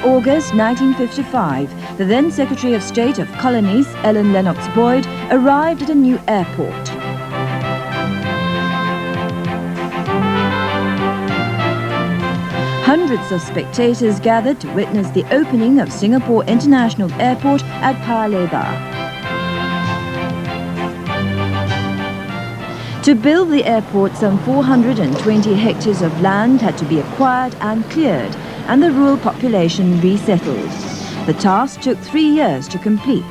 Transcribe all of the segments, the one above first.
August 1955, the then Secretary of State of Colonies, Ellen Lennox Boyd, arrived at a new airport. Hundreds of spectators gathered to witness the opening of Singapore International Airport at Paya Lebar. To build the airport, some 420 hectares of land had to be acquired and cleared, and the rural population resettled. The task took 3 years to complete.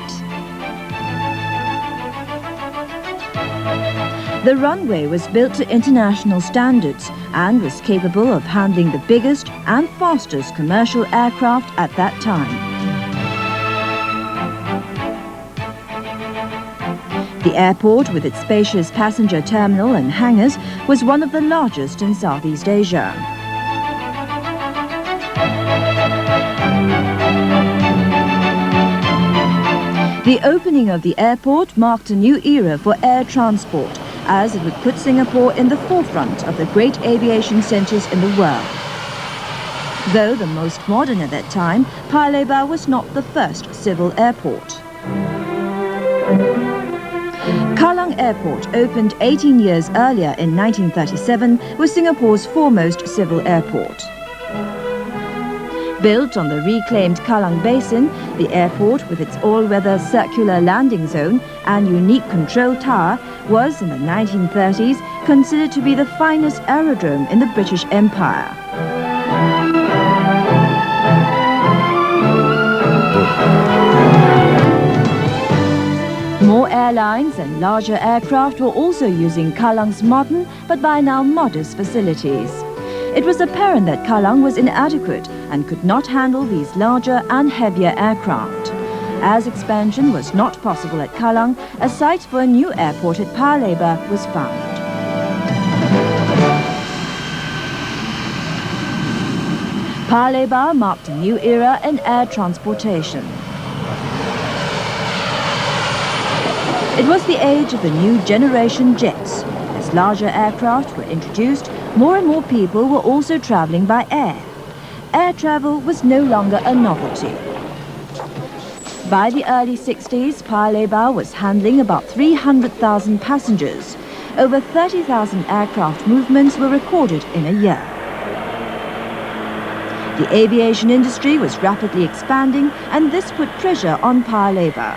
The runway was built to international standards and was capable of handling the biggest and fastest commercial aircraft at that time. The airport, with its spacious passenger terminal and hangars, was one of the largest in Southeast Asia. The opening of the airport marked a new era for air transport, as it would put Singapore in the forefront of the great aviation centres in the world. Though the most modern at that time, Paya Lebar was not the first civil airport. Kallang Airport, opened 18 years earlier in 1937, was Singapore's foremost civil airport. Built on the reclaimed Kallang Basin, the airport, with its all-weather circular landing zone and unique control tower, was in the 1930s considered to be the finest aerodrome in the British Empire. More airlines and larger aircraft were also using Kalang's modern but by now modest facilities. It was apparent that Kallang was inadequate and could not handle these larger and heavier aircraft. As expansion was not possible at Kallang, a site for a new airport at Paya Lebar was found. Paya Lebar marked a new era in air transportation. It was the age of the new generation jets. As larger aircraft were introduced, more and more people were also travelling by air. Air travel was no longer a novelty. By the early 60s, Paya Lebar was handling about 300,000 passengers. Over 30,000 aircraft movements were recorded in a year. The aviation industry was rapidly expanding, and this put pressure on Paya Lebar.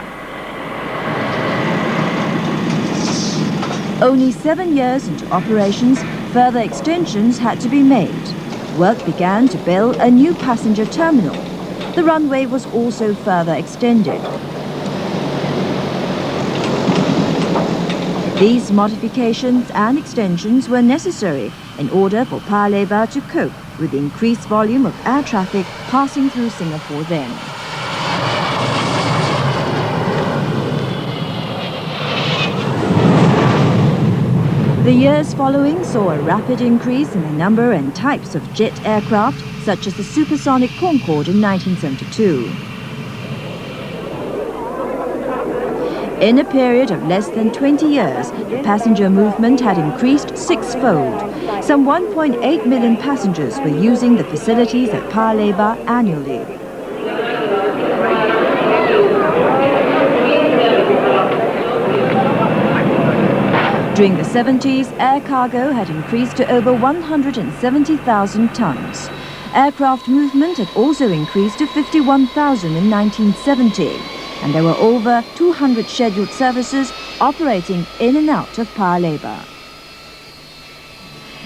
Only 7 years into operations, further extensions had to be made. Work began to build a new passenger terminal. The runway was also further extended. These modifications and extensions were necessary in order for Paya Lebar to cope with the increased volume of air traffic passing through Singapore then. The years following saw a rapid increase in the number and types of jet aircraft, such as the supersonic Concorde in 1972. In a period of less than 20 years, the passenger movement had increased sixfold. Some 1.8 million passengers were using the facilities at Paya Lebar annually. During the 70s, air cargo had increased to over 170,000 tons. Aircraft movement had also increased to 51,000 in 1970, and there were over 200 scheduled services operating in and out of Paya Lebar.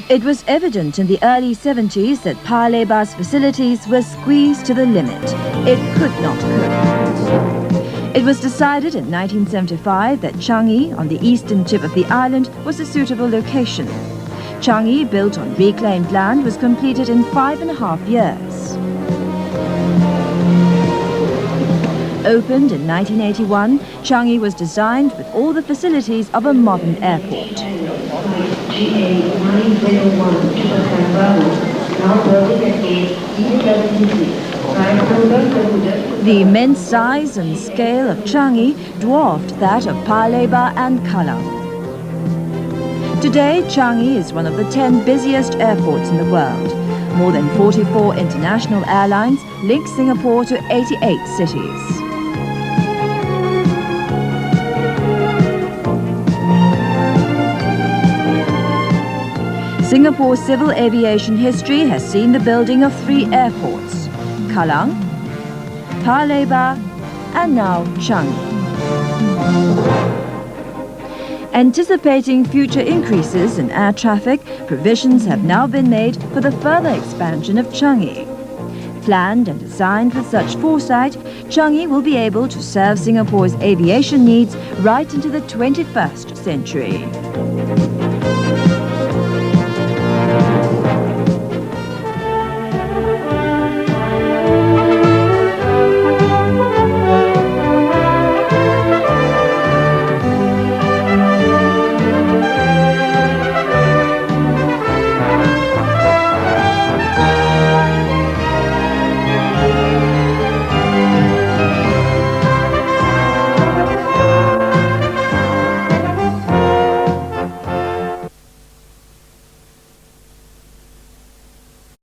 It was evident in the early 70s that Paya Lebar's facilities were squeezed to the limit. It could not cope. It was decided in 1975 that Changi, on the eastern tip of the island, was a suitable location. Changi, built on reclaimed land, was completed in 5.5 years. Opened in 1981, Changi was designed with all the facilities of a modern airport. GA901 now loading at gate E76, The immense size and scale of Changi dwarfed that of Paya Lebar and Kallang. Today, Changi is one of the 10 busiest airports in the world. More than 44 international airlines link Singapore to 88 cities. Singapore's civil aviation history has seen the building of 3 airports: Kallang, Paya Lebar, and now Changi. Anticipating future increases in air traffic, provisions have now been made for the further expansion of Changi. Planned and designed with such foresight, Changi will be able to serve Singapore's aviation needs right into the 21st century.